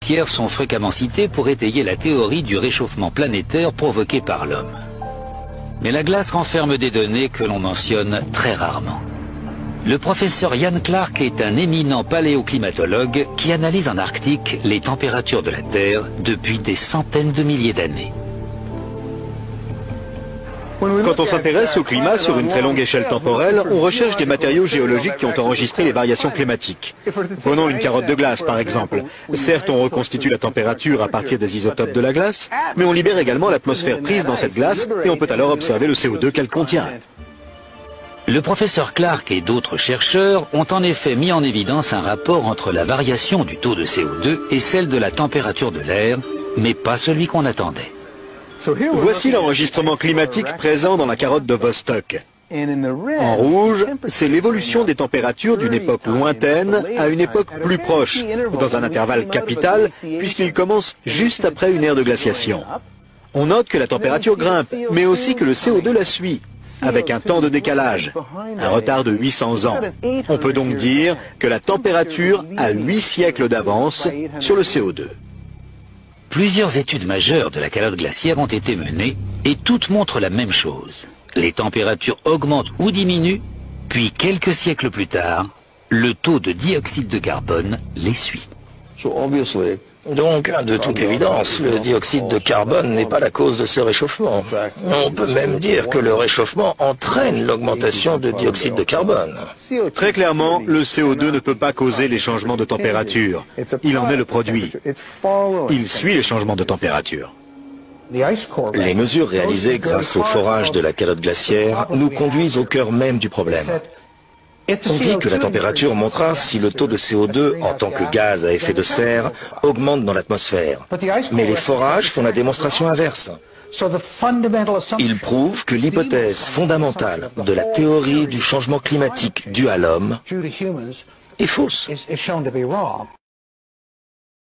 glaciaires sont fréquemment cités pour étayer la théorie du réchauffement planétaire provoqué par l'homme. Mais la glace renferme des données que l'on mentionne très rarement. Le professeur Ian Clark est un éminent paléoclimatologue qui analyse en Arctique les températures de la Terre depuis des centaines de milliers d'années. Quand on s'intéresse au climat sur une très longue échelle temporelle, on recherche des matériaux géologiques qui ont enregistré les variations climatiques. Prenons une carotte de glace par exemple. Certes, on reconstitue la température à partir des isotopes de la glace, mais on libère également l'atmosphère prise dans cette glace et on peut alors observer le CO2 qu'elle contient. Le professeur Clark et d'autres chercheurs ont en effet mis en évidence un rapport entre la variation du taux de CO2 et celle de la température de l'air, mais pas celui qu'on attendait. Voici l'enregistrement climatique présent dans la carotte de Vostok. En rouge, c'est l'évolution des températures d'une époque lointaine à une époque plus proche, dans un intervalle capital, puisqu'il commence juste après une ère de glaciation. On note que la température grimpe, mais aussi que le CO2 la suit, avec un temps de décalage, un retard de 800 ans. On peut donc dire que la température a 8 siècles d'avance sur le CO2. Plusieurs études majeures de la calotte glaciaire ont été menées et toutes montrent la même chose. Les températures augmentent ou diminuent, puis quelques siècles plus tard, le taux de dioxyde de carbone les suit. Donc, de toute évidence, le dioxyde de carbone n'est pas la cause de ce réchauffement. On peut même dire que le réchauffement entraîne l'augmentation de dioxyde de carbone. Très clairement, le CO2 ne peut pas causer les changements de température. Il en est le produit. Il suit les changements de température. Les mesures réalisées grâce au forage de la calotte glaciaire nous conduisent au cœur même du problème. On dit que la température montera si le taux de CO2 en tant que gaz à effet de serre augmente dans l'atmosphère. Mais les forages font la démonstration inverse. Ils prouvent que l'hypothèse fondamentale de la théorie du changement climatique due à l'homme est fausse.